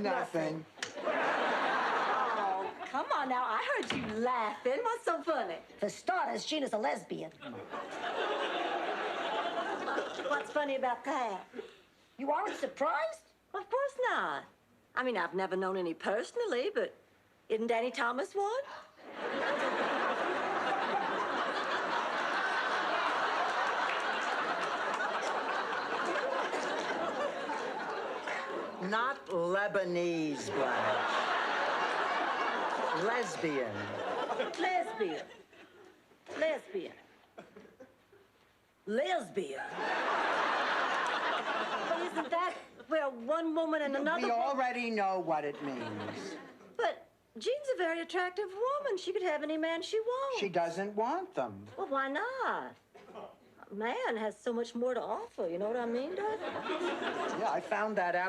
Nothing. Oh, come on now. I heard you laughing. What's so funny? For starters, Gina's a lesbian. What's funny about that? You aren't surprised? Of course not. I mean, I've never known any personally, but isn't Danny Thomas one? Not Lebanese, Blanche. Lesbian. Lesbian. Lesbian. Lesbian. But isn't that where one woman and another... We already know what it means. But Jean's a very attractive woman. She could have any man she wants. She doesn't want them. Well, why not? A man has so much more to offer, you know what I mean, Dorothy? Yeah, I found that out